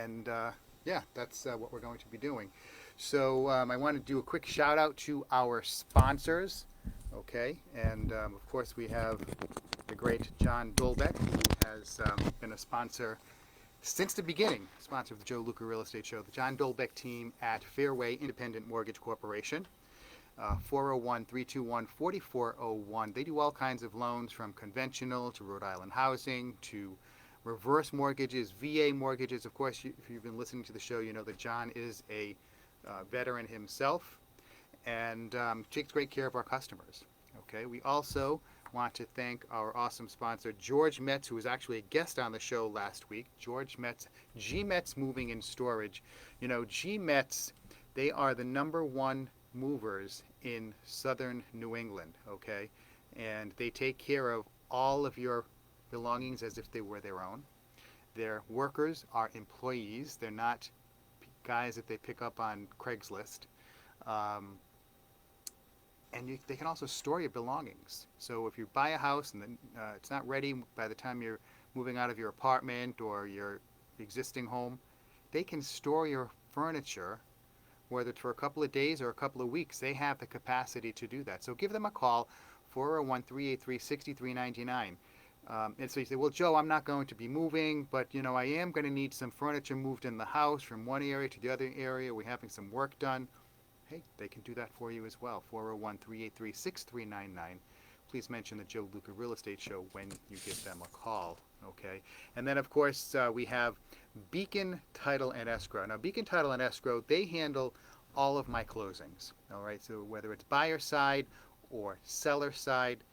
And yeah, that's what we're going to be doing. So I want to do a quick shout out to our sponsors. Okay, and of course we have the great John Dolbeck, who has been a sponsor since the beginning, sponsor of the Joe Luca Real Estate Show, the John Dolbeck team at Fairway Independent Mortgage Corporation. 401-321-4401. They do all kinds of loans from conventional to Rhode Island housing to reverse mortgages, VA mortgages. Of course, if you've been listening to the show, you know that John is a veteran himself and takes great care of our customers. Okay, we also want to thank our awesome sponsor, George Metz, who was actually a guest on the show last week. George Metz, G Metz Moving and Storage. You know, G Metz, they are the #1 movers in southern New England, okay? And they take care of all of your belongings as if they were their own. Their workers are employees. They're not guys that they pick up on Craigslist. Um, and they can also store your belongings. So if you buy a house and then, it's not ready by the time you're moving out of your apartment or your existing home, they can store your furniture, whether it's for a couple of days or a couple of weeks. They have the capacity to do that. So give them a call, 401-383-6399. And so you say, well, Joe, I'm not going to be moving, but you know, I am going to need some furniture moved in the house from one area to the other area. We're having some work done. Hey, they can do that for you as well. 401-383-6399. Please mention the Joe Luca Real Estate Show when you give them a call. Okay. And then, of course, we have Beacon Title and Escrow. Now, Beacon Title and Escrow, they handle all of my closings. All right. So whether it's buyer side or seller side,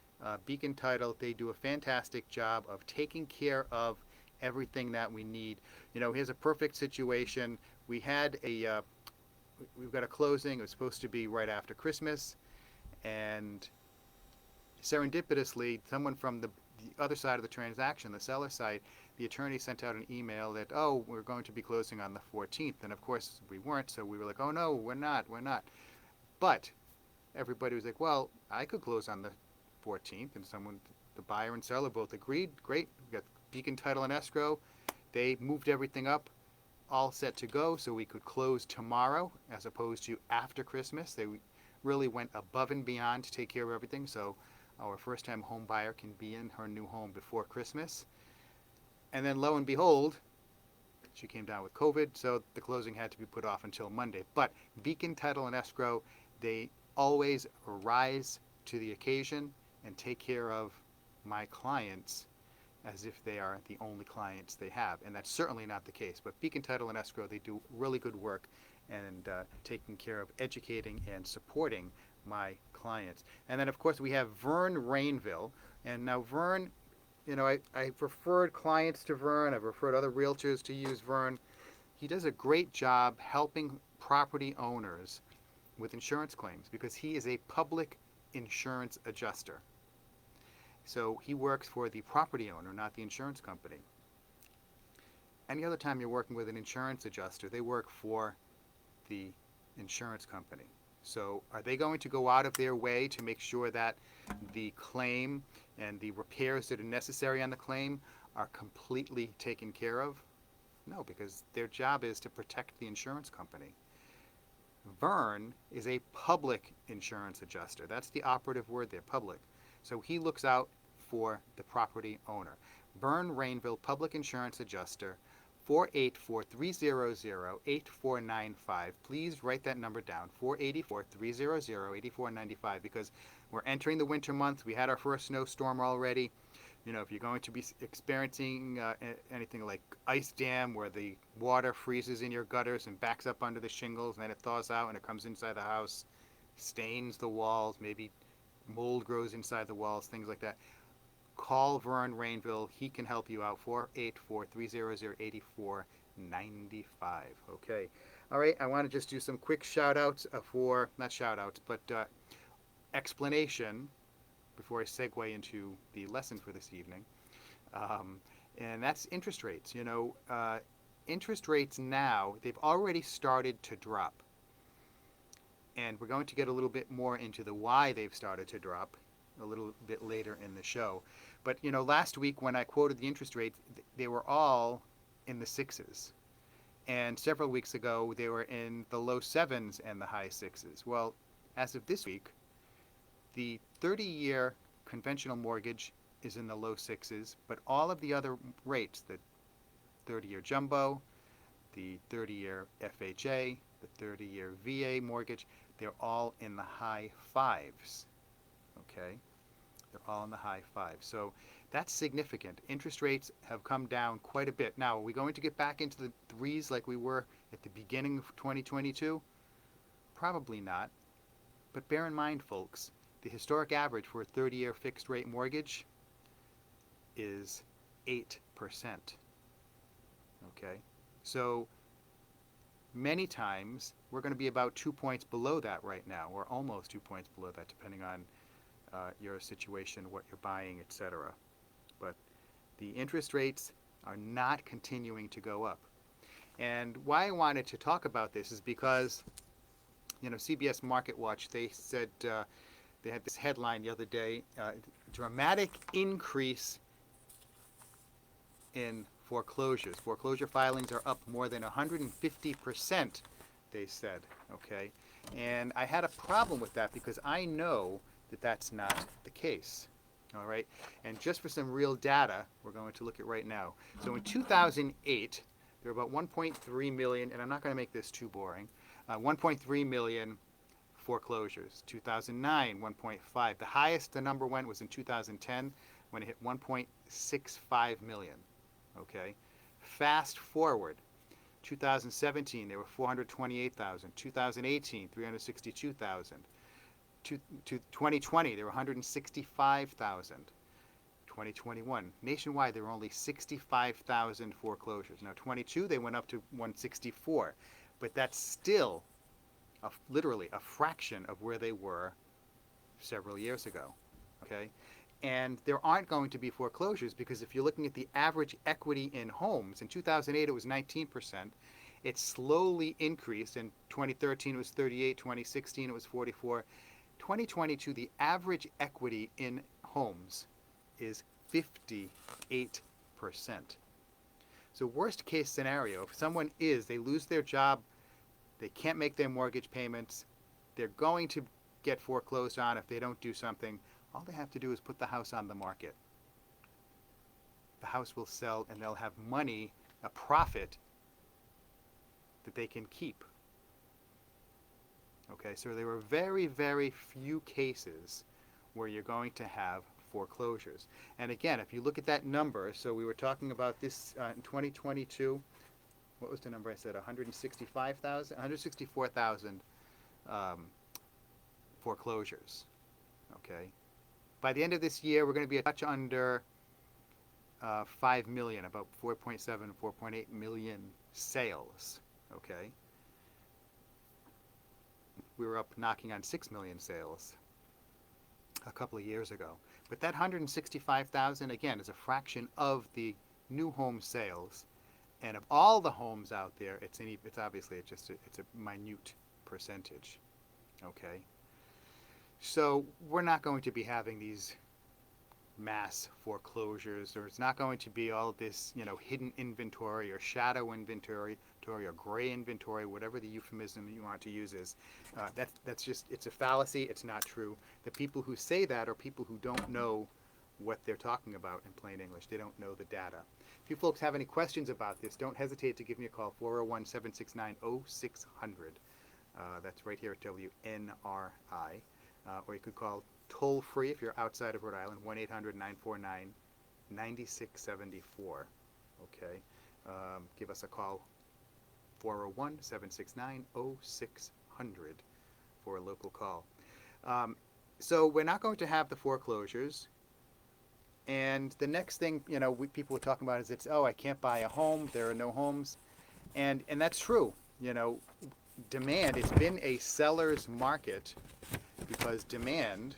Beacon Title, they do a fantastic job of taking care of everything that we need. You know, here's a perfect situation. We had we've got a closing. It was supposed to be right after Christmas, and serendipitously, someone from the other side of the transaction, the seller side, the attorney sent out an email that, oh, we're going to be closing on the 14th. And of course, we weren't, so we were like, oh no, we're not. But everybody was like, well, I could close on the 14th. And the buyer and seller both agreed. Great, we got Beacon Title and Escrow. They moved everything up, all set to go, so we could close tomorrow as opposed to after Christmas. They really went above and beyond to take care of everything, so our first-time home buyer can be in her new home before Christmas. And then lo and behold, she came down with COVID, so the closing had to be put off until Monday. But Beacon Title and Escrow, they always rise to the occasion and take care of my clients as if they are the only clients they have. And that's certainly not the case. But Beacon Title and Escrow, they do really good work and taking care of educating and supporting my clients. And then, of course, we have Vern Rainville. And now Vern, you know, I've referred clients to Vern. I've referred other realtors to use Vern. He does a great job helping property owners with insurance claims because he is a public insurance adjuster. So he works for the property owner, not the insurance company. Any other time you're working with an insurance adjuster, they work for the insurance company. So are they going to go out of their way to make sure that the claim and the repairs that are necessary on the claim are completely taken care of? No, because their job is to protect the insurance company. Vern is a public insurance adjuster. That's the operative word there, public. So he looks out for the property owner. Vern Rainville, Public Insurance Adjuster, 484-300-8495. Please write that number down, 484-300-8495, because we're entering the winter months. We had our first snowstorm already. You know, if you're going to be experiencing anything like ice dam where the water freezes in your gutters and backs up under the shingles and then it thaws out and it comes inside the house, stains the walls, maybe mold grows inside the walls, things like that, call Vern Rainville. He can help you out, 484-300-8495. Okay. All right, I want to just do some quick shout-outs not shout-outs, but explanation before I segue into the lesson for this evening. And that's interest rates. You know, interest rates now, they've already started to drop. And we're going to get a little bit more into the why they've started to drop a little bit later in the show. But, you know, last week when I quoted the interest rates, they were all in the sixes. And several weeks ago, they were in the low sevens and the high sixes. Well, as of this week, the 30-year conventional mortgage is in the low sixes, but all of the other rates, the 30-year jumbo, the 30-year FHA, the 30-year VA mortgage, they're all in the high fives. Okay? They're all in the high fives. So that's significant. Interest rates have come down quite a bit. Now, are we going to get back into the threes like we were at the beginning of 2022? Probably not. But bear in mind, folks, the historic average for a 30-year fixed rate mortgage is 8%. Okay? So many times we're going to be about 2 points below that right now, or almost 2 points below that, depending on your situation, what you're buying, etc. But the interest rates are not continuing to go up. And why I wanted to talk about this is because, CBS Market Watch, they said they had this headline the other day, dramatic increase in foreclosures. Foreclosure filings are up more than 150%, they said, okay? And I had a problem with that because I know that that's not the case, all right? And just for some real data, we're going to look at right now. So in 2008, there were about 1.3 million, and I'm not going to make this too boring, 1.3 million foreclosures. 2009, 1.5. The highest the number went was in 2010 when it hit 1.65 million. Okay, fast forward, 2017 there were 428,000. 2018, 362,000. 2020 there were 165,000. 2021 nationwide there were only 65,000 foreclosures. Now 22 they went up to 164, but that's still literally a fraction of where they were several years ago. Okay. And there aren't going to be foreclosures because if you're looking at the average equity in homes, in 2008 it was 19%. It slowly increased. In 2013 it was 38, 2016 it was 44. 2022 the average equity in homes is 58%. So worst case scenario, if someone they lose their job, they can't make their mortgage payments, they're going to get foreclosed on if they don't do something. All they have to do is put the house on the market. The house will sell and they'll have money, a profit that they can keep. Okay, so there were very, very few cases where you're going to have foreclosures. And again, if you look at that number, so we were talking about this in 2022, what was the number I said? 164,000 foreclosures. Okay. By the end of this year, we're going to be a touch under 5 million, about 4.7, 4.8 million sales. Okay. We were up knocking on 6 million sales a couple of years ago. But that 165,000, again, is a fraction of the new home sales. And of all the homes out there, it's obviously it's a minute percentage. Okay. So we're not going to be having these mass foreclosures, or it's not going to be all this, hidden inventory or shadow inventory or gray inventory, whatever the euphemism you want to use is. That's just, it's a fallacy. It's not true. The people who say that are people who don't know what they're talking about in plain English. They don't know the data. If you folks have any questions about this, don't hesitate to give me a call, 401-769-0600. That's right here at WNRI. Or you could call toll-free if you're outside of Rhode Island, 1-800-949-9674. Okay. Give us a call, 401-769-0600 for a local call. So we're not going to have the foreclosures. And the next thing, people were talking about is I can't buy a home. There are no homes. And that's true. Demand, it's been a seller's market because demand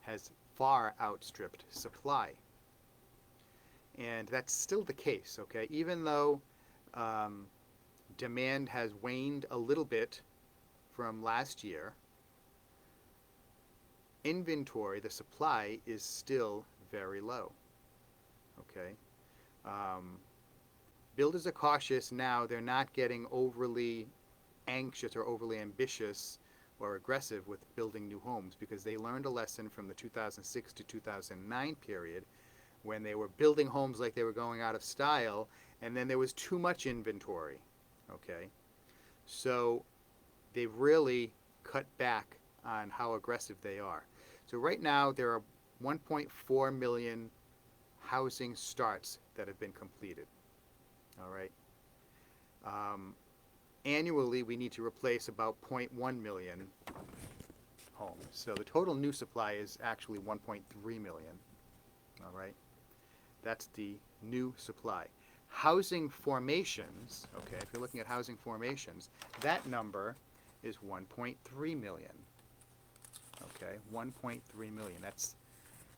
has far outstripped supply. And that's still the case, okay? Even though demand has waned a little bit from last year, inventory, the supply, is still very low, okay? builders are cautious now. They're not getting overly anxious or overly ambitious or aggressive with building new homes because they learned a lesson from the 2006 to 2009 period when they were building homes like they were going out of style, and then there was too much inventory. Okay, so they've really cut back on how aggressive they are. So right now there are 1.4 million housing starts that have been completed. All right. Annually, we need to replace about 0.1 million homes. So the total new supply is actually 1.3 million. All right. That's the new supply. Housing formations, okay, if you're looking at housing formations, that number is 1.3 million. Okay, 1.3 million. That's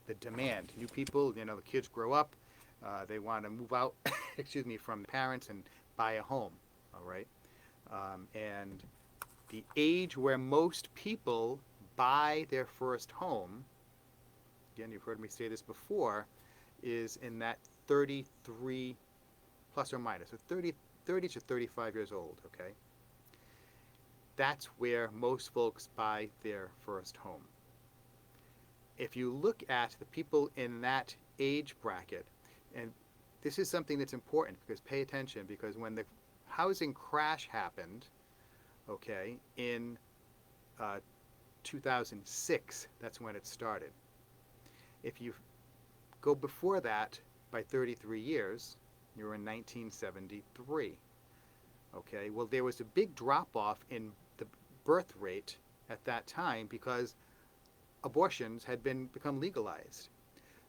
the demand. New people, the kids grow up, they want to move out, excuse me, from parents and buy a home. All right, and the age where most people buy their first home, again, you've heard me say this before, is in that 33 plus or minus, so 30 to 35 years old, okay? That's where most folks buy their first home. If you look at the people in that age bracket, and this is something that's important because pay attention, because when the housing crash happened, okay, in 2006, that's when it started. If you go before that by 33 years, you're in 1973. Okay, well, there was a big drop-off in the birth rate at that time because abortions had become legalized.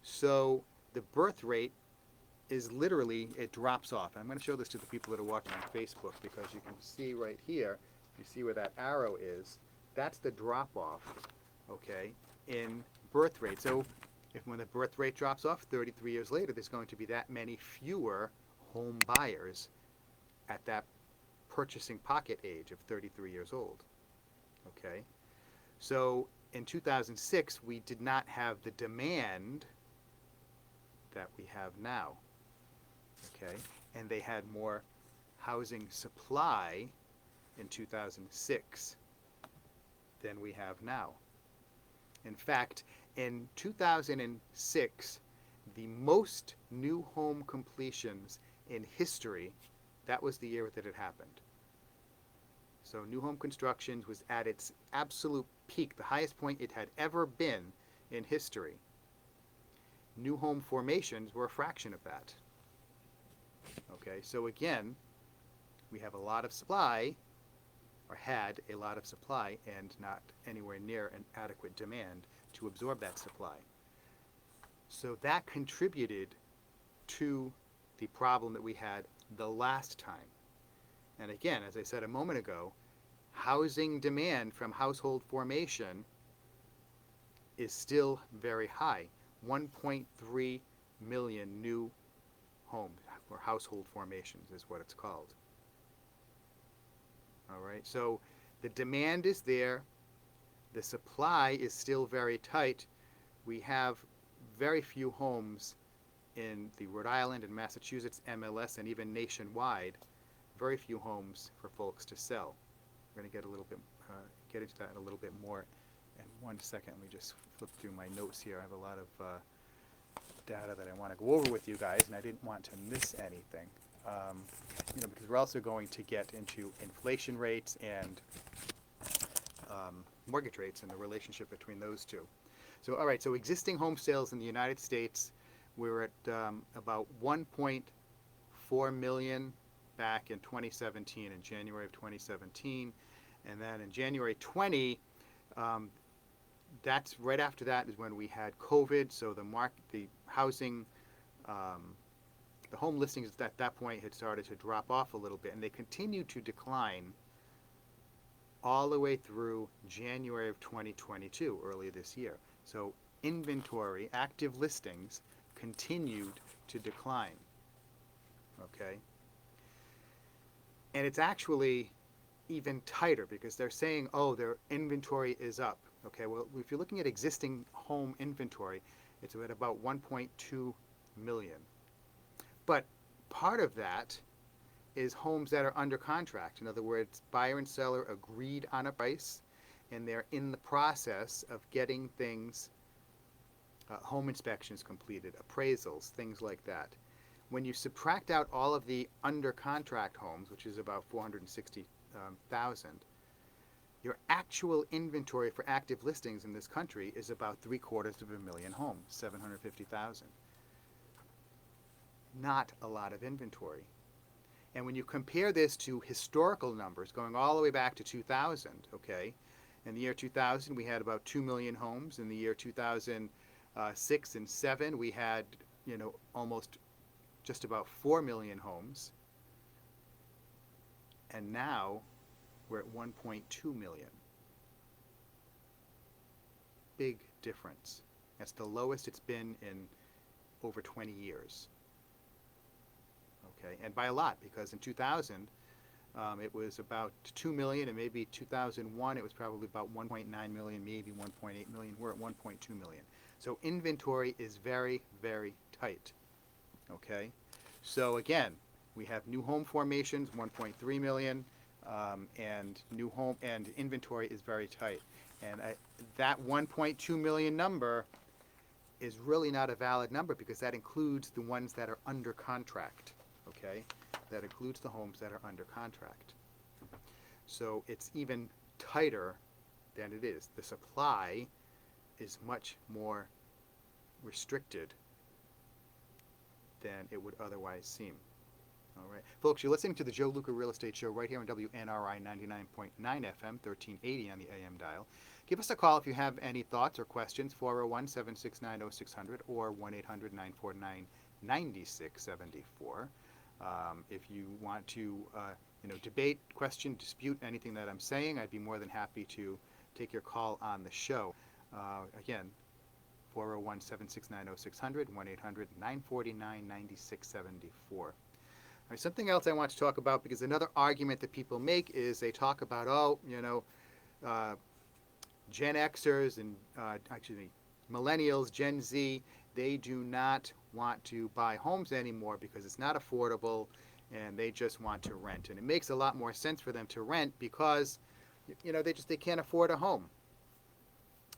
So the birth rate is literally, it drops off. I'm going to show this to the people that are watching on Facebook because you can see right here, you see where that arrow is, that's the drop-off, okay, in birth rate. So when the birth rate drops off 33 years later, there's going to be that many fewer home buyers at that purchasing pocket age of 33 years old. Okay? So in 2006, we did not have the demand that we have now. Okay? And they had more housing supply in 2006 than we have now. In fact, in 2006, the most new home completions in history, that was the year that it happened. So new home construction was at its absolute peak, the highest point it had ever been in history. New home formations were a fraction of that. Okay, so again, we have a lot of supply, or had a lot of supply, and not anywhere near an adequate demand to absorb that supply. So that contributed to the problem that we had the last time. And again, as I said a moment ago, housing demand from household formation is still very high. 1.3 million new homes, or household formations is what it's called. All right, so the demand is there. The supply is still very tight. We have very few homes in the Rhode Island and Massachusetts MLS and even nationwide, very few homes for folks to sell. We're going to get into that in a little bit more in 1 second. Let me just flip through my notes here. I have a lot of data that I want to go over with you guys, and I didn't want to miss anything. Because we're also going to get into inflation rates and mortgage rates and the relationship between those two. So, all right, so existing home sales in the United States, we're at about 1.4 million back in 2017, in January of 2017. And then in January 20, that's right after that is when we had COVID. So the housing, the home listings at that point had started to drop off a little bit, and they continued to decline all the way through January of 2022, earlier this year. So inventory, active listings, continued to decline. Okay? And it's actually even tighter because they're saying, oh, their inventory is up. Okay, well, if you're looking at existing home inventory, it's at about 1.2 million. But part of that is homes that are under contract. In other words, buyer and seller agreed on a price, and they're in the process of getting things, home inspections completed, appraisals, things like that. When you subtract out all of the under contract homes, which is about 460,000, your actual inventory for active listings in this country is about 750,000 homes, 750,000. Not a lot of inventory. And when you compare this to historical numbers, going all the way back to 2000, okay, in the year 2000 we had about 2 million homes. In the year 2006 and 7 we had, almost just about 4 million homes. And now we're at 1.2 million. Big difference. That's the lowest it's been in over 20 years. Okay, and by a lot, because in 2000 it was about 2 million, and maybe 2001 it was probably about 1.9 million, maybe 1.8 million. We're at 1.2 million. So inventory is very, very tight. Okay, so again, we have new home formations, 1.3 million, and new home and inventory is very tight. And that 1.2 million number is really not a valid number, because that includes the ones that are under contract. Okay, that includes the homes that are under contract. So it's even tighter than it is. The supply is much more restricted than it would otherwise seem. All right, folks, you're listening to the Joe Luca Real Estate Show right here on WNRI 99.9 FM, 1380 on the AM dial. Give us a call if you have any thoughts or questions, 401-769-0600 or 1-800-949-9674. If you want to, debate, question, dispute anything that I'm saying, I'd be more than happy to take your call on the show. Again, 401-769-0600, 1-800-949-9674. Right, something else I want to talk about, because another argument that people make is they talk about, Gen Xers and actually millennials, Gen Z, they do not want to buy homes anymore because it's not affordable, and they just want to rent. And it makes a lot more sense for them to rent because, they can't afford a home.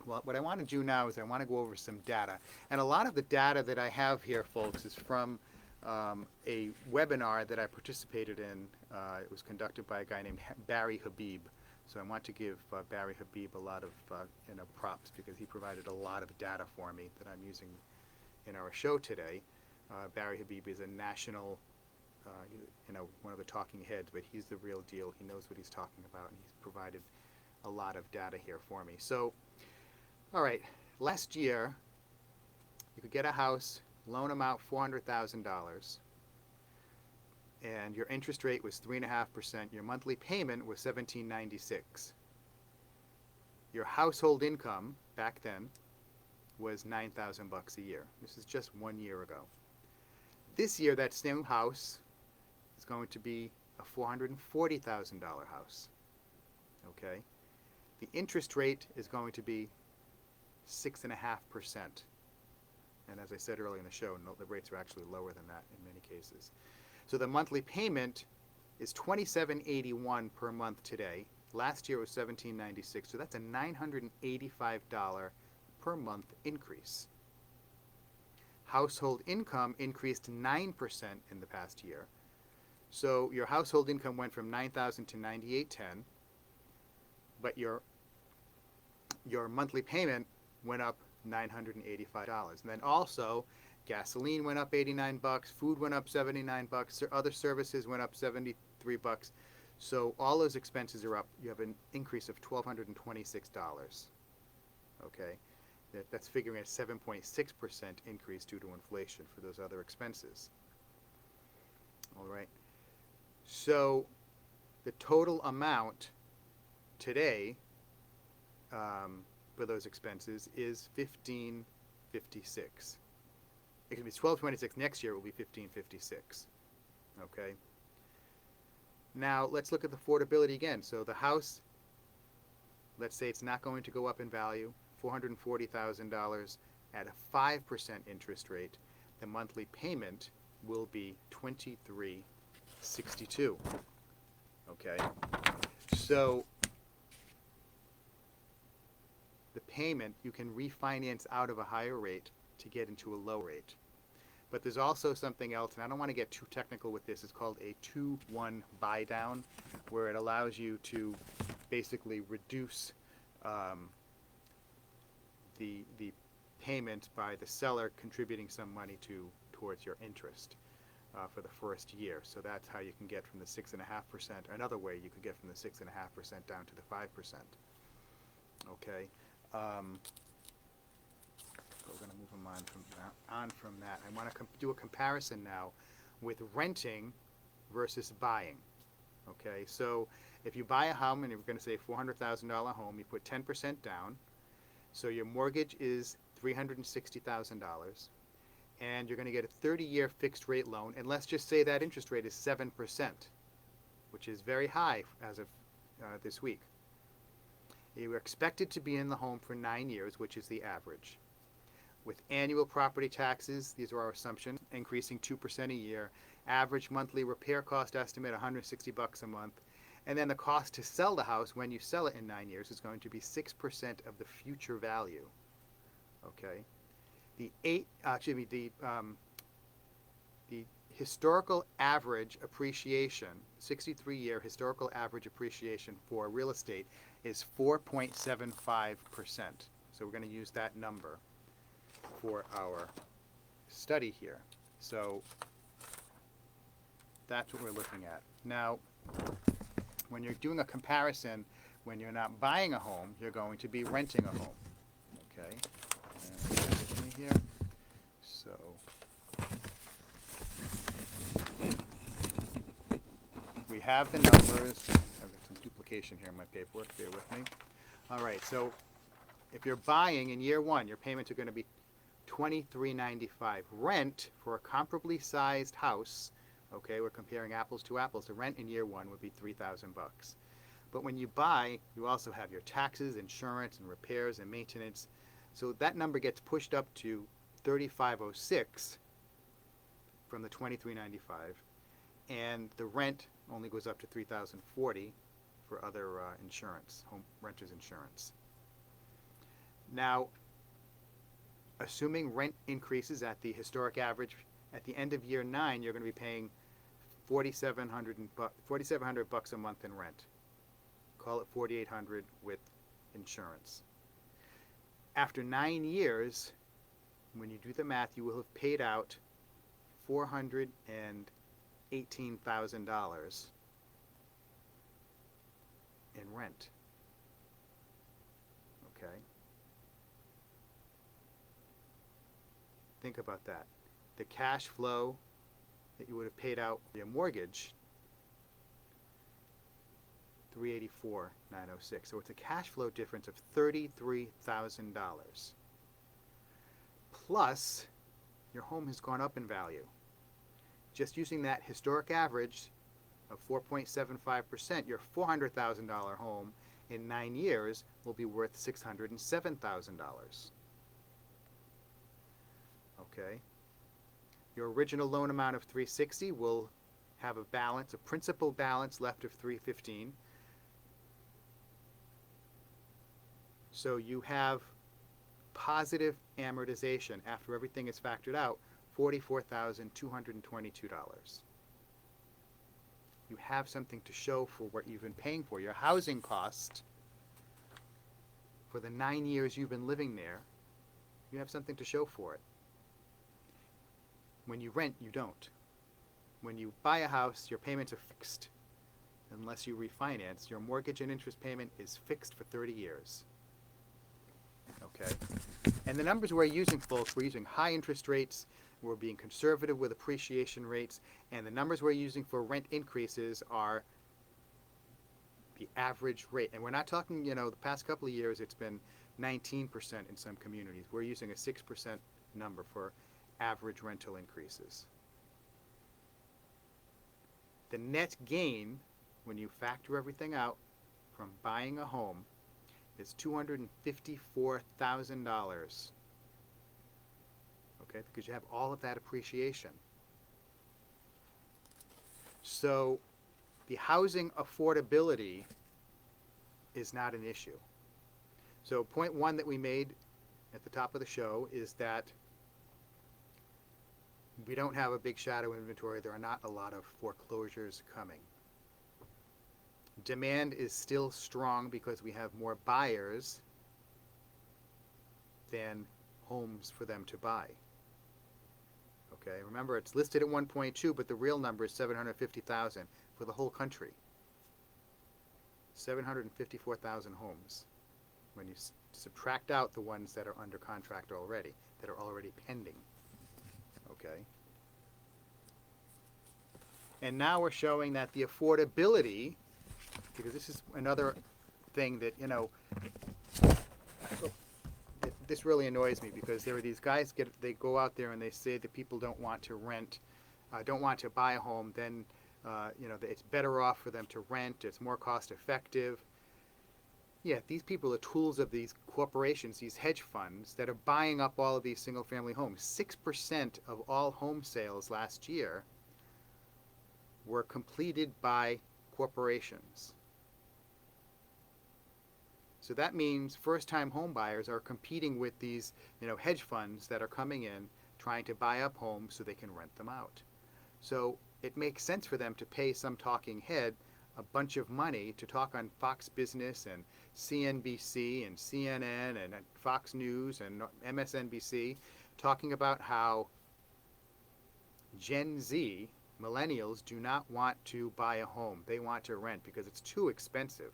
Well, what I want to do now is I want to go over some data. And a lot of the data that I have here, folks, is from a webinar that I participated in. It was conducted by a guy named Barry Habib. So I want to give Barry Habib a lot of props, because he provided a lot of data for me that I'm using in our show today. Barry Habib is a national, one of the talking heads, but he's the real deal. He knows what he's talking about, and he's provided a lot of data here for me. So, all right, last year you could get a house, loan amount $400,000, and your interest rate was 3.5%. Your monthly payment was $1,796. Your household income back then was $9,000 a year. This is just 1 year ago. This year, that same house is going to be a $440,000 house. Okay, the interest rate is going to be 6.5%. And as I said earlier in the show, the rates are actually lower than that in many cases. So the monthly payment is $2,781 per month today. Last year it was $1,796, so that's a $985 per month increase. Household income increased 9% in the past year. So your household income went from $9,000 to $9,810, but your monthly payment went up $985. And then also gasoline went up $89, food went up $79, other services went up $73. So all those expenses are up. You have an increase of $1,226. Okay, that's figuring a 7.6% increase due to inflation for those other expenses. All right. So the total amount today for those expenses is $1,556. It can be $1,226. Next year it will be $1,556. Okay. Now let's look at the affordability again. So the house, let's say it's not going to go up in value, $440,000 at a 5% interest rate. The monthly payment will be $2,360. 62. Okay, so the payment, you can refinance out of a higher rate to get into a low rate. But there's also something else, and I don't want to get too technical with this. It's called a 2-1 buy down, where it allows you to basically reduce the payment by the seller contributing some money towards your interest for the first year. So that's how you can get from the 6.5%. Another way you could get from the 6.5% down to the 5%. Okay. We're going to move them on from that. I want to do a comparison now with renting versus buying. Okay, so if you buy a home, and you're going to say $400,000 home, you put 10% down. So your mortgage is $360,000, and you're going to get a 30-year fixed rate loan. And let's just say that interest rate is 7%, which is very high as of this week. You're expected to be in the home for 9 years, which is the average. With annual property taxes, these are our assumptions, increasing 2% a year. Average monthly repair cost estimate, $160 a month. And then the cost to sell the house when you sell it in 9 years is going to be 6% of the future value. Okay. The historical average appreciation, 63-year historical average appreciation for real estate is 4.75%. So we're going to use that number for our study here. So that's what we're looking at. Now, when you're doing a comparison, when you're not buying a home, you're going to be renting a home. Okay? And bear with me here. So we have the numbers. I've got some duplication here in my paperwork. Bear with me. All right. So if you're buying in year one, your payments are going to be $23.95. Rent for a comparably sized house, okay, we're comparing apples to apples, the rent in year one would be $3,000. But when you buy, you also have your taxes, insurance, and repairs and maintenance. So that number gets pushed up to $3,506 from the $23.95, and the rent only goes up to $3,040 for other insurance, home renters insurance. Now, assuming rent increases at the historic average, at the end of year 9, you're going to be paying $4,700 a month in rent. Call it $4,800 with insurance. After 9 years, when you do the math, you will have paid out $418,000 in rent. Okay? Think about that. The cash flow that you would have paid out for your mortgage, $384,906. So it's a cash flow difference of $33,000. Plus, your home has gone up in value. Just using that historic average of 4.75%, your $400,000 home in 9 years will be worth $607,000. Okay. Your original loan amount of $360 will have a balance, a principal balance left of $315. So you have positive amortization after everything is factored out, $44,222. You have something to show for what you've been paying for. Your housing cost for the 9 years you've been living there, you have something to show for it. When you rent, you don't. When you buy a house, your payments are fixed. Unless you refinance, your mortgage and interest payment is fixed for 30 years. Okay? And the numbers we're using, folks, we're using high interest rates, we're being conservative with appreciation rates, and the numbers we're using for rent increases are the average rate. And we're not talking, the past couple of years it's been 19% in some communities. We're using a 6% number for average rental increases. The net gain, when you factor everything out from buying a home, is $254,000. Okay, because you have all of that appreciation. So the housing affordability is not an issue. So point one that we made at the top of the show is that we don't have a big shadow inventory. There are not a lot of foreclosures coming. Demand is still strong because we have more buyers than homes for them to buy. Okay, remember it's listed at 1.2, but the real number is 750,000 for the whole country. 754,000 homes when you subtract out the ones that are under contract already, that are already pending. Okay. And now we're showing that the affordability, because this is another thing that, this really annoys me, because there are these guys, they go out there and they say that people don't want to rent, don't want to buy a home, then it's better off for them to rent, it's more cost effective. Yeah, these people are tools of these corporations, these hedge funds that are buying up all of these single family homes. 6% of all home sales last year were completed by corporations. So that means first-time home buyers are competing with these, hedge funds that are coming in trying to buy up homes so they can rent them out. So it makes sense for them to pay some talking head a bunch of money to talk on Fox Business and CNBC and CNN and Fox News and MSNBC, talking about how Gen Z, millennials, do not want to buy a home. They want to rent because it's too expensive.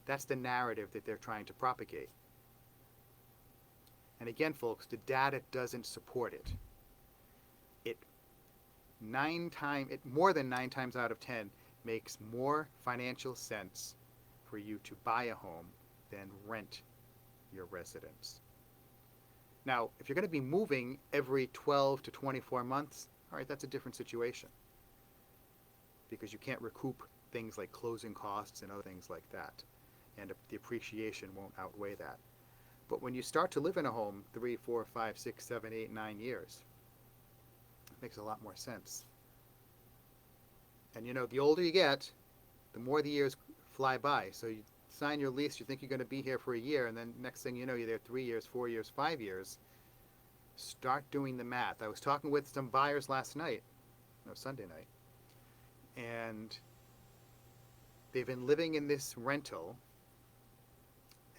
That's the narrative that they're trying to propagate. And again, folks, the data doesn't support it. More than 9 times out of 10 makes more financial sense for you to buy a home than rent your residence. Now, if you're going to be moving every 12 to 24 months, all right, that's a different situation, because you can't recoup things like closing costs and other things like that, and the appreciation won't outweigh that. But when you start to live in a home 3, 4, 5, 6, 7, 8, 9 years, it makes a lot more sense. And the older you get, the more the years fly by. So you sign your lease, you think you're going to be here for a year, and then next thing you know, you're there 3 years, 4 years, 5 years. Start doing the math. I was talking with some buyers last night, Sunday night, and they've been living in this rental,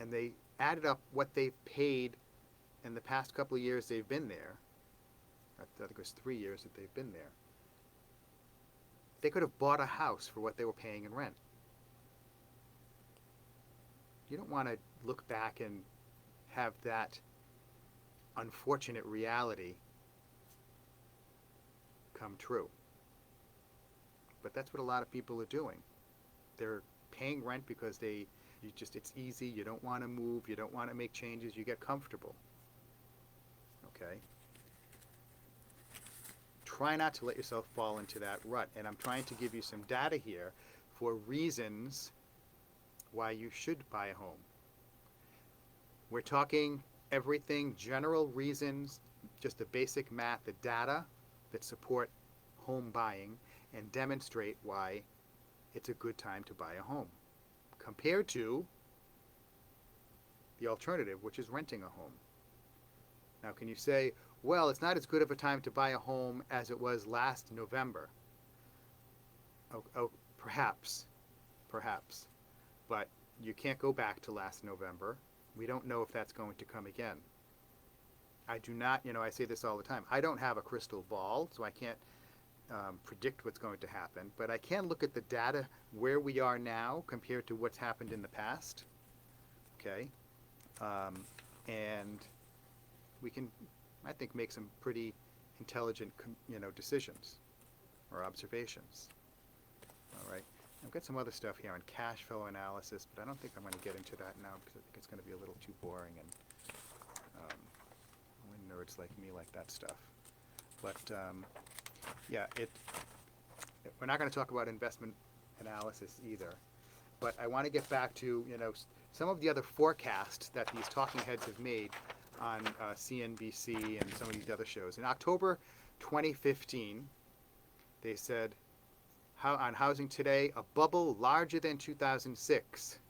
and they added up what they've paid in the past couple of years they've been there. I think it was 3 years that they've been there. They could have bought a house for what they were paying in rent. You don't want to look back and have that unfortunate reality come true. But that's what a lot of people are doing. They're paying rent because it's easy, you don't want to move, you don't want to make changes, you get comfortable. Okay? Try not to let yourself fall into that rut. And I'm trying to give you some data here for reasons why you should buy a home. We're talking everything, general reasons, just the basic math, the data that support home buying and demonstrate why it's a good time to buy a home, compared to the alternative, which is renting a home. Now, can you say, well, it's not as good of a time to buy a home as it was last November? Oh, perhaps. But you can't go back to last November. We don't know if that's going to come again. I do not, I say this all the time, I don't have a crystal ball, so I can't predict what's going to happen, but I can look at the data where we are now compared to what's happened in the past. Okay? And we can, I think, make some pretty intelligent, decisions or observations. All right. I've got some other stuff here on cash flow analysis, but I don't think I'm going to get into that now because I think it's going to be a little too boring, and only nerds like me like that stuff. But we're not going to talk about investment analysis either. But I want to get back to some of the other forecasts that these talking heads have made on CNBC and some of these other shows. In October 2015, they said, on housing today, a bubble larger than 2006.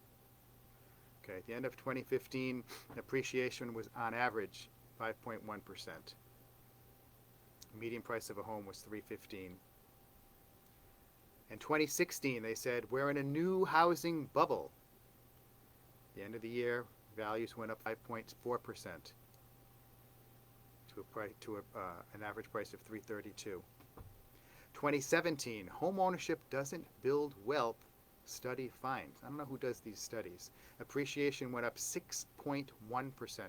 Okay, at the end of 2015, appreciation was on average 5.1%. Median price of a home was $315,000. In 2016, they said, we're in a new housing bubble. At the end of the year, values went up 5.4% to an average price of $332,000. 2017, home ownership doesn't build wealth, study finds. I don't know who does these studies. Appreciation went up 6.1%.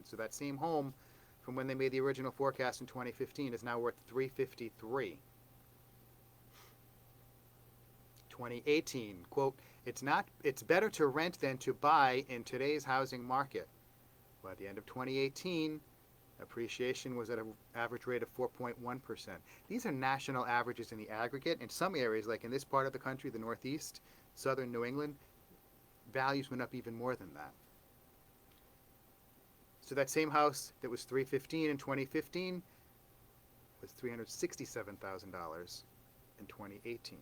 So that same home from when they made the original forecast in 2015 is now worth $353,000. 2018, quote, it's better to rent than to buy in today's housing market. By the end of 2018, appreciation was at an average rate of 4.1%. These are national averages in the aggregate. In some areas, like in this part of the country, the Northeast, southern New England, values went up even more than that. So that same house that was $315,000 in 2015 was $367,000 in 2018.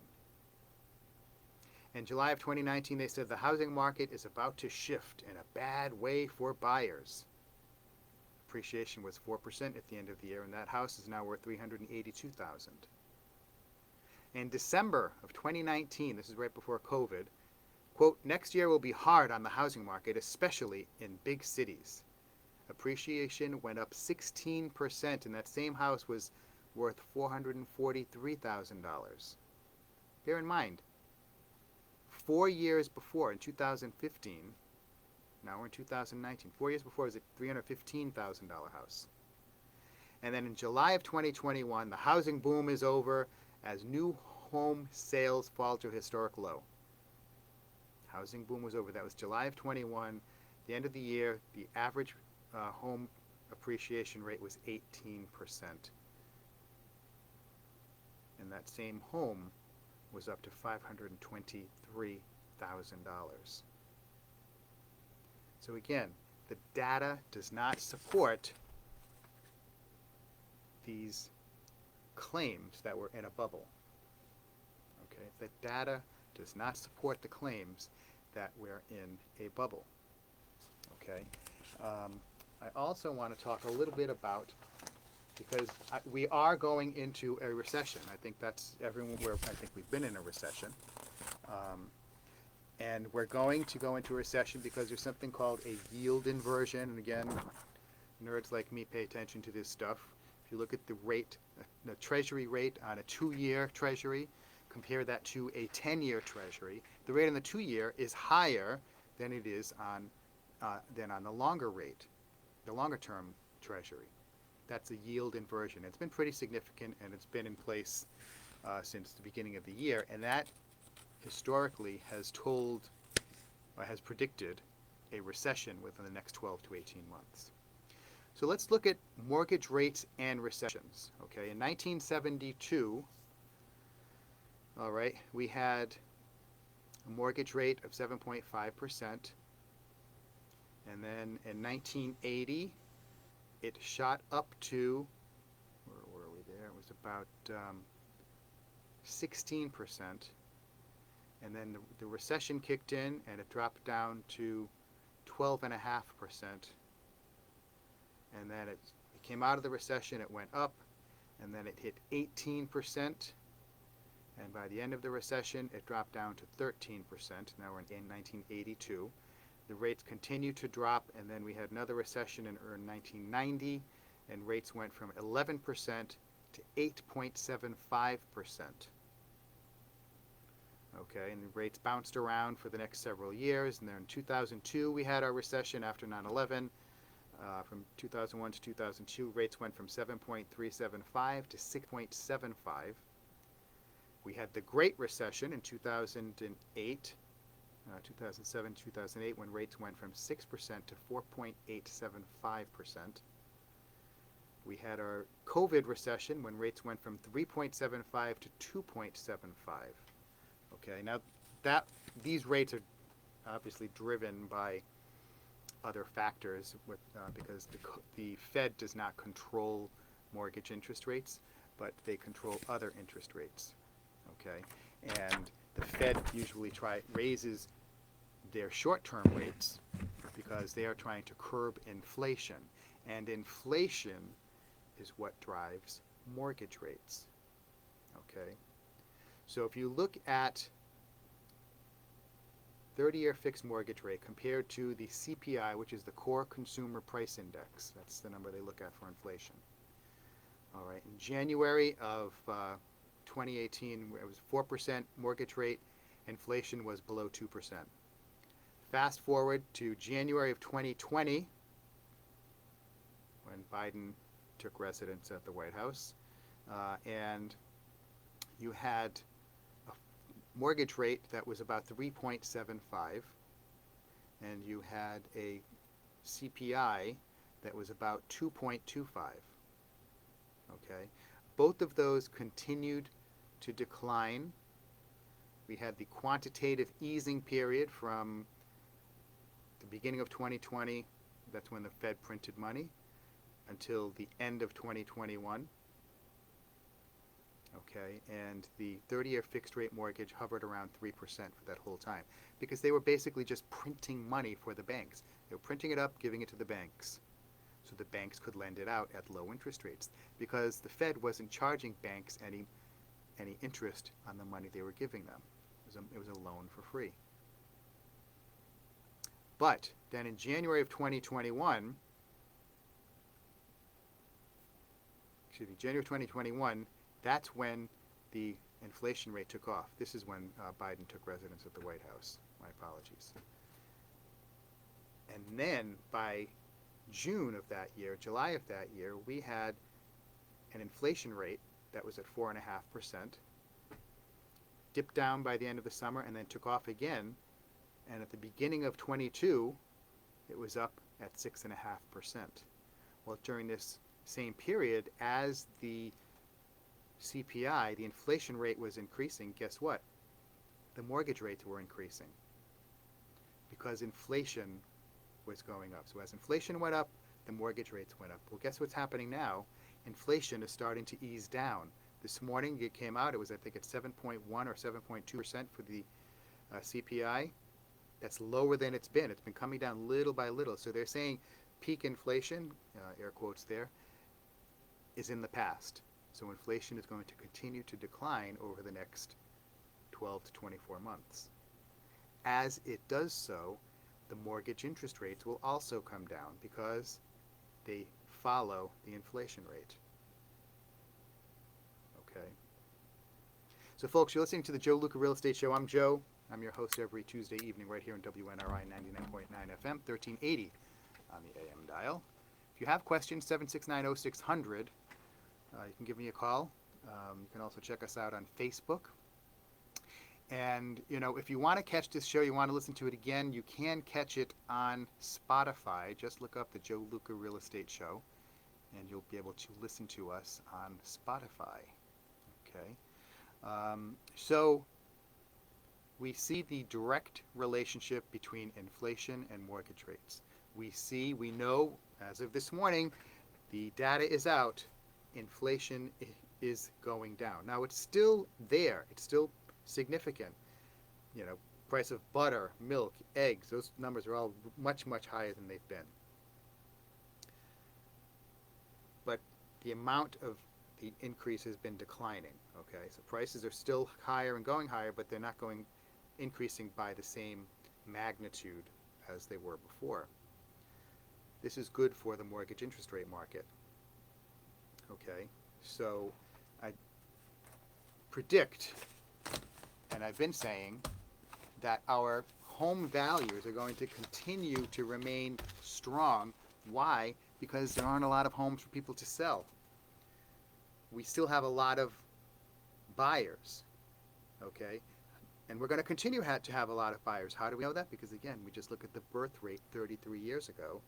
In July of 2019, they said the housing market is about to shift in a bad way for buyers. Appreciation was 4% at the end of the year, and that house is now worth $382,000. In December of 2019, this is right before COVID, quote, next year will be hard on the housing market, especially in big cities. Appreciation went up 16%, and that same house was worth $443,000. Bear in mind, 4 years before, in 2015, now we're in 2019, 4 years before, it was a $315,000 house. And then in July of 2021, the housing boom is over as new home sales fall to a historic low. Housing boom was over. That was July of 21. The end of the year, the average home appreciation rate was 18%. And that same home was up to $523,000. So again, the data does not support these claims that we're in a bubble. Okay, the data does not support the claims that we're in a bubble. Okay, I also want to talk a little bit about, because we are going into a recession. I think that's everyone. I think we've been in a recession, and we're going to go into a recession because there's something called a yield inversion. And again, nerds like me pay attention to this stuff. If you look at the rate, the Treasury rate on a 2-year Treasury, compare that to a 10-year Treasury, the rate on the 2-year is higher than it is on the longer rate, the longer-term Treasury. That's a yield inversion. It's been pretty significant, and it's been in place since the beginning of the year, and that historically has predicted a recession within the next 12 to 18 months. So let's look at mortgage rates and recessions. Okay, in 1972, all right, we had a mortgage rate of 7.5%, and then in 1980, it shot up to, where were we there? It was about 16%. And then the recession kicked in, and it dropped down to 12.5%. And then it came out of the recession, it went up, and then it hit 18%. And by the end of the recession, it dropped down to 13%. Now we're in 1982. The rates continued to drop, and then we had another recession in 1990, and rates went from 11% to 8.75%. Okay, and the rates bounced around for the next several years, and then in 2002 we had our recession after 9/11. From 2001 to 2002, rates went from 7.375 to 6.75. We had the Great Recession in 2008. 2007, 2008, when rates went from 6% to 4.875%. We had our COVID recession when rates went from 3.75 to 2.75. Okay, now these rates are obviously driven by other factors because the Fed does not control mortgage interest rates, but they control other interest rates. okay? And the Fed usually raises their short-term rates because they are trying to curb inflation. And inflation is what drives mortgage rates, okay? So if you look at 30-year fixed mortgage rate compared to the CPI, which is the Core Consumer Price Index, that's the number they look at for inflation. All right, in January of 2018, it was 4% mortgage rate. Inflation was below 2%. Fast forward to January of 2020, when Biden took residence at the White House, and you had a mortgage rate that was about 3.75, and you had a CPI that was about 2.25. Okay, both of those continued to decline. We had the quantitative easing period from the beginning of 2020, that's when the Fed printed money, until the end of 2021. Okay, and the 30-year fixed rate mortgage hovered around 3% for that whole time because they were basically just printing money for the banks. They were printing it up, giving it to the banks, so the banks could lend it out at low interest rates because the Fed wasn't charging banks any interest on the money they were giving them. It was a loan for free. But then in January of 2021, that's when the inflation rate took off. This is when Biden took residence at the White House. My apologies. And then by June of that year, July of that year, we had an inflation rate that was at 4.5%, dipped down by the end of the summer, and then took off again. And at the beginning of 22, it was up at 6.5%. Well, during this same period, as the CPI, the inflation rate was increasing, guess what? The mortgage rates were increasing because inflation was going up. So as inflation went up, the mortgage rates went up. Well, guess what's happening now? Inflation is starting to ease down. This morning it came out, it was I think at 7.1 or 7.2% for the CPI. That's lower than it's been. It's been coming down little by little. So they're saying peak inflation, air quotes there, is in the past. So inflation is going to continue to decline over the next 12 to 24 months. As it does so, the mortgage interest rates will also come down because they follow the inflation rate. Okay. So folks, you're listening to the Joe Luca Real Estate Show. I'm Joe. I'm your host every Tuesday evening right here on WNRI 99.9 FM, 1380 on the AM dial. If you have questions, 769-0600, you can give me a call. You can also check us out on Facebook. And, you know, if you want to catch this show, you want to listen to it again, you can catch it on Spotify. Just look up the Joe Luca Real Estate Show, and you'll be able to listen to us on Spotify. Okay. So we see the direct relationship between inflation and mortgage rates. We know, as of this morning, the data is out, inflation is going down. Now, it's still there. It's still significant. You know, price of butter, milk, eggs, those numbers are all much, much higher than they've been. But the amount of the increase has been declining, okay? So prices are still higher and going higher, but they're not increasing by the same magnitude as they were before. This is good for the mortgage interest rate market. Okay, so I predict, and I've been saying, that our home values are going to continue to remain strong. Why? Because there aren't a lot of homes for people to sell. We still have a lot of buyers, okay? And we're going to continue to have a lot of buyers. How do we know that? Because, again, we just look at the birth rate 33 years ago,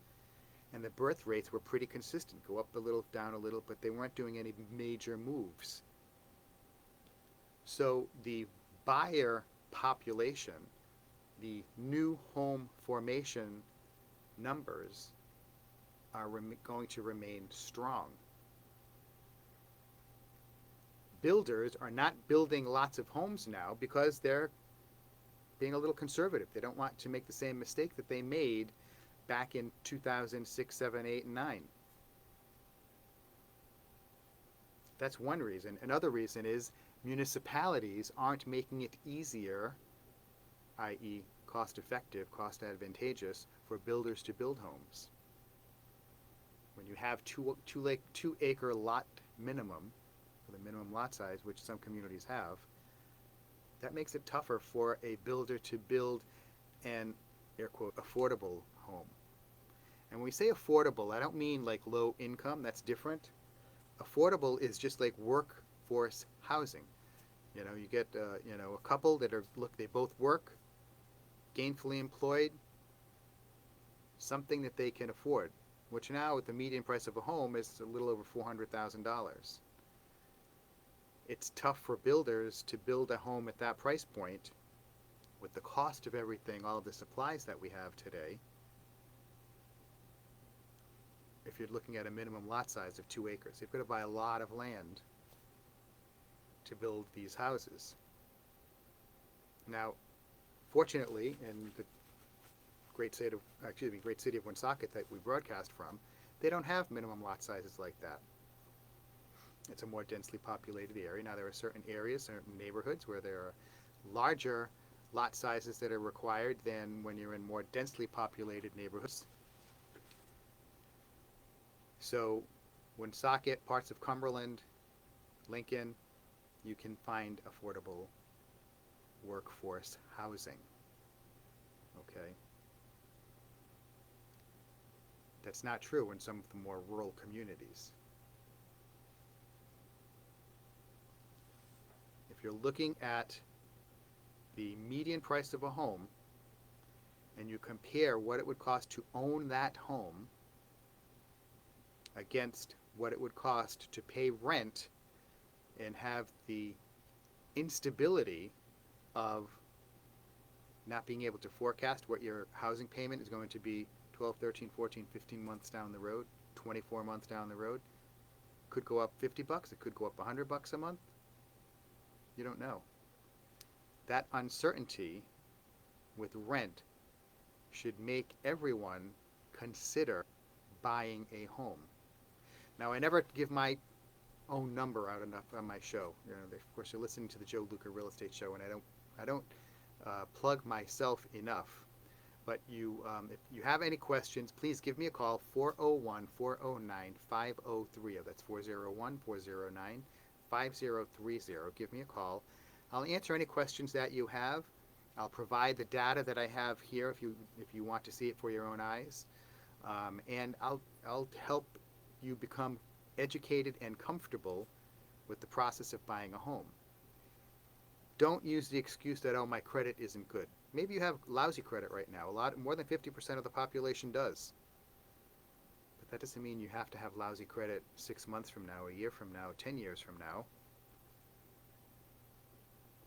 and the birth rates were pretty consistent, go up a little, down a little, but they weren't doing any major moves. So the buyer population, the new home formation numbers are going to remain strong. builders are not building lots of homes now because they're being a little conservative. They don't want to make the same mistake that they made back in 2006, 7, 8, and 9. That's one reason. Another reason is municipalities aren't making it easier, i.e. cost effective, cost advantageous, for builders to build homes. When you have two acre lot minimum, or the minimum lot size, which some communities have, that makes it tougher for a builder to build an, air quote, affordable home. And when we say affordable, I don't mean like low income, that's different. Affordable is just like workforce housing. You know, you get a couple that they both work, gainfully employed, something that they can afford, which now with the median price of a home is a little over $400,000. It's tough for builders to build a home at that price point with the cost of everything, all of the supplies that we have today. If you're looking at a minimum lot size of 2 acres, you've got to buy a lot of land to build these houses. Now, fortunately, in the great city of Woonsocket that we broadcast from, they don't have minimum lot sizes like that. It's a more densely populated area. Now, there are certain areas, certain neighborhoods where there are larger lot sizes that are required than when you're in more densely populated neighborhoods. So, Woonsocket, parts of Cumberland, Lincoln, you can find affordable workforce housing. Okay? That's not true in some of the more rural communities. If you're looking at the median price of a home and you compare what it would cost to own that home against what it would cost to pay rent and have the instability of not being able to forecast what your housing payment is going to be 12, 13, 14, 15 months down the road, 24 months down the road. Could go up $50, it could go up $100 a month. You don't know. That uncertainty with rent should make everyone consider buying a home. Now, I never give my own number out enough on my show. You know, of course, you're listening to the Joe Luca Real Estate Show, and I don't plug myself enough. But if you have any questions, please give me a call, 401-409-5030. That's 401-409-5030. Give me a call. I'll answer any questions that you have. I'll provide the data that I have here if you want to see it for your own eyes. And I'll help you become educated and comfortable with the process of buying a home. Don't use the excuse that, oh, my credit isn't good. Maybe you have lousy credit right now. More than 50% of the population does. But that doesn't mean you have to have lousy credit 6 months from now, a year from now, 10 years from now.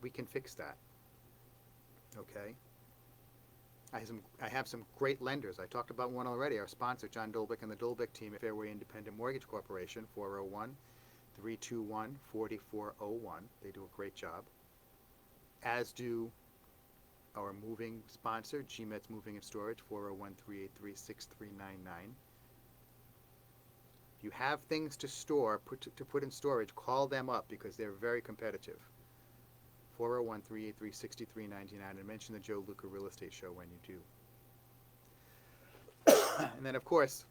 We can fix that. Okay? I have some great lenders. I talked about one already, our sponsor, John Dolbeck and the Dolbeck team at Fairway Independent Mortgage Corporation, 401-321-4401. They do a great job. As do our moving sponsor, GMET's Moving and Storage, 401-383-6399. If you have things to store, to put in storage, call them up because they're very competitive. 401-383-6399, and mention the Joe Luca Real Estate Show when you do. And then, of course,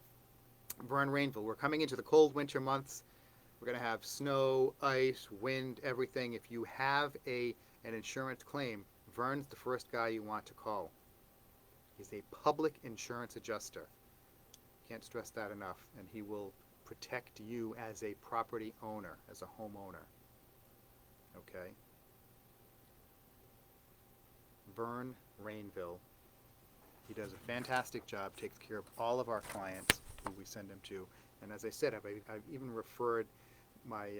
Vern Rainville. We're coming into the cold winter months. We're going to have snow, ice, wind, everything. If you have an insurance claim, Vern's the first guy you want to call. He's a public insurance adjuster. Can't stress that enough. And he will protect you as a property owner, as a homeowner. Okay? Vern Rainville. He does a fantastic job, takes care of all of our clients who we send him to. And as I said, I've even referred my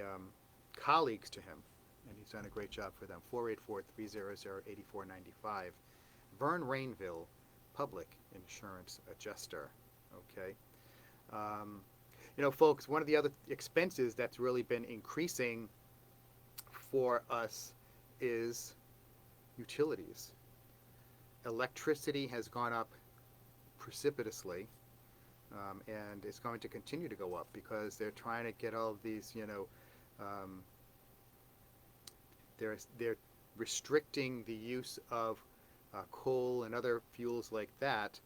colleagues to him, and he's done a great job for them. 484-300-8495. Vern Rainville, Public Insurance Adjuster. Okay. You know, folks, one of the other expenses that's really been increasing for us is utilities. Electricity has gone up precipitously, and it's going to continue to go up because they're trying to get all of these, um, they're restricting the use of coal and other fuels like that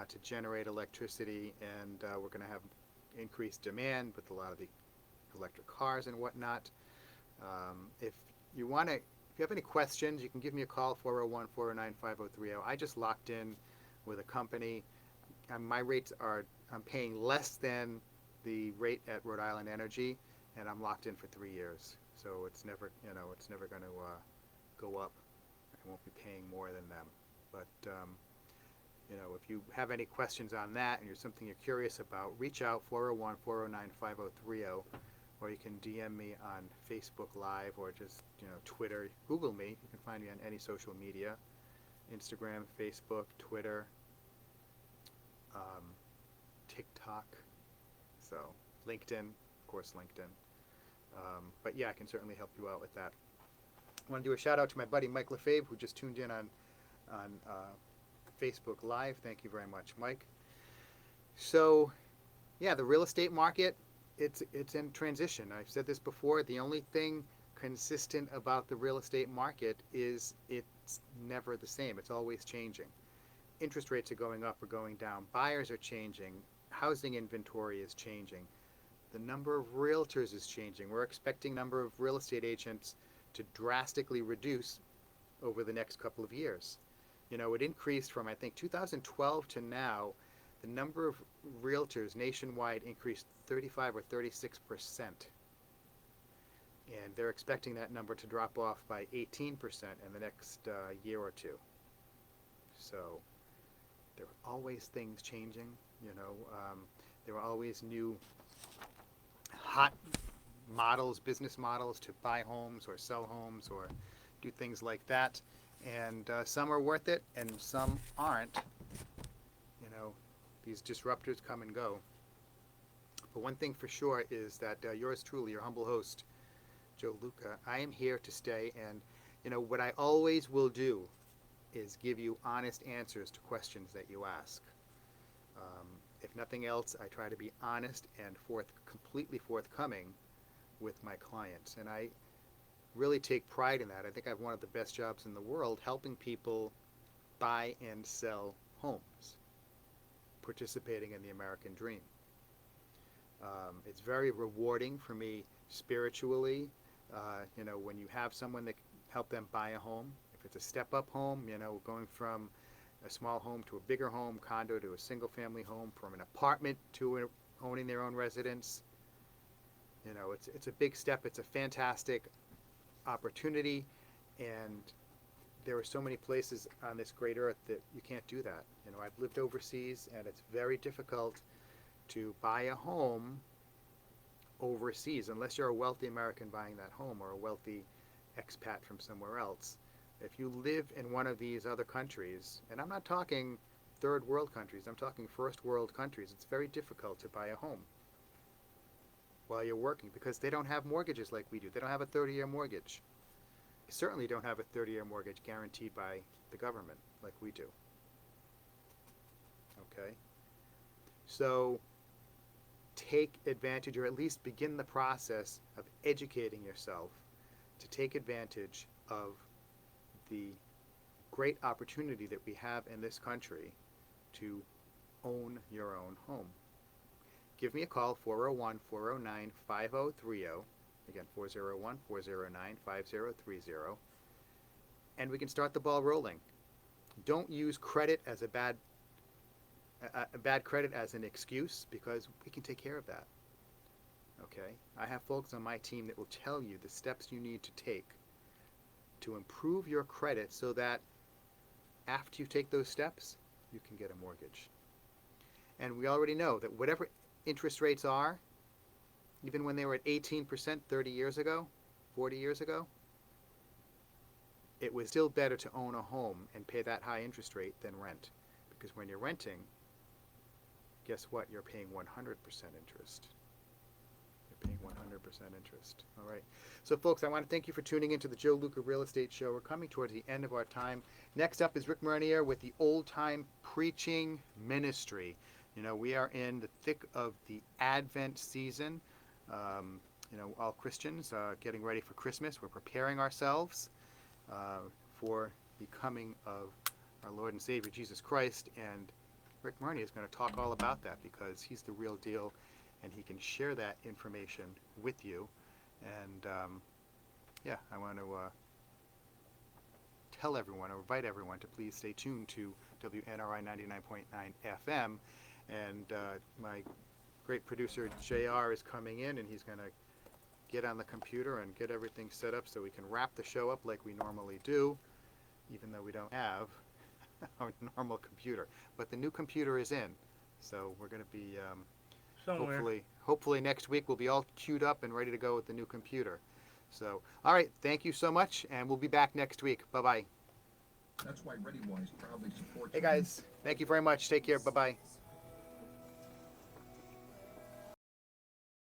to generate electricity, and we're going to have increased demand with a lot of the electric cars and whatnot. If you want to, if you have any questions, you can give me a call, 401-409-5030. I just locked in with a company. My rates are, I'm paying less than the rate at Rhode Island Energy, and I'm locked in for 3 years. So it's never, it's never going to go up. I won't be paying more than them. But, if you have any questions on that and you're something you're curious about, reach out, 401-409-5030, or you can DM me on Facebook Live or just, Twitter. Google me. You can find me on any social media, Instagram, Facebook, Twitter, TikTok, so LinkedIn, of course, LinkedIn. But yeah, I can certainly help you out with that. I want to do a shout out to my buddy Mike Lefebvre, who just tuned in on Facebook Live. Thank you very much, Mike. So, yeah, the real estate market, it's in transition. I've said this before. The only thing consistent about the real estate market is it's never the same. It's always changing. Interest rates are going up or going down. Buyers are changing. Housing inventory is changing. The number of realtors is changing. We're expecting number of real estate agents to drastically reduce over the next couple of years. It increased from, I think, 2012 to now. The number of realtors nationwide increased 35 or 36%. And they're expecting that number to drop off by 18% in the next year or two. So there are always things changing, there are always new hot models, business models to buy homes or sell homes or do things like that. And some are worth it and some aren't. These disruptors come and go. But one thing for sure is that yours truly, your humble host, Joe Luca, I am here to stay. And, what I always will do is give you honest answers to questions that you ask. If nothing else, I try to be honest and completely forthcoming with my clients. And I really take pride in that. I think I have one of the best jobs in the world helping people buy and sell homes, participating in the American dream. It's very rewarding for me spiritually, when you have someone that can help them buy a home. If it's a step-up home, going from a small home to a bigger home, condo to a single-family home, from an apartment to owning their own residence. It's a big step. It's a fantastic opportunity, and there are so many places on this great earth that you can't do that. I've lived overseas, and it's very difficult to buy a home overseas unless you're a wealthy American buying that home or a wealthy expat from somewhere else. If you live in one of these other countries, and I'm not talking third world countries, I'm talking first world countries, it's very difficult to buy a home while you're working because they don't have mortgages like we do. They don't have a 30-year mortgage. They certainly don't have a 30-year mortgage guaranteed by the government like we do. Okay? So take advantage, or at least begin the process of educating yourself to take advantage of the great opportunity that we have in this country to own your own home. Give me a call, 401-409-5030. Again, 401-409-5030. And we can start the ball rolling. Don't use credit as a bad credit as an excuse, because we can take care of that. Okay? I have folks on my team that will tell you the steps you need to take to improve your credit so that after you take those steps, you can get a mortgage. And we already know that whatever interest rates are, even when they were at 18% 30 years ago, 40 years ago, it was still better to own a home and pay that high interest rate than rent. Because when you're renting, guess what? You're paying 100% interest. You're paying 100% interest. All right. So, folks, I want to thank you for tuning into the Joe Luca Real Estate Show. We're coming towards the end of our time. Next up is Rick Marinier with the Old Time Preaching Ministry. You know, we are in the thick of the Advent season. You know, all Christians getting ready for Christmas. We're preparing ourselves for the coming of our Lord and Savior Jesus Christ. And Rick Marinier is going to talk all about that because he's the real deal and he can share that information with you. And yeah, I want to tell everyone, or invite everyone to please stay tuned to WNRI 99.9 FM. And my great producer JR is coming in, and he's going to get on the computer and get everything set up so we can wrap the show up like we normally do, even though we don't have our normal computer. But the new computer is in, so we're going to be hopefully next week we'll be all queued up and ready to go with the new computer. So, all right, thank you so much, and we'll be back next week. Bye-bye. That's why ReadyWise proudly supports. Hey, guys, thank you very much. Take care. Bye-bye.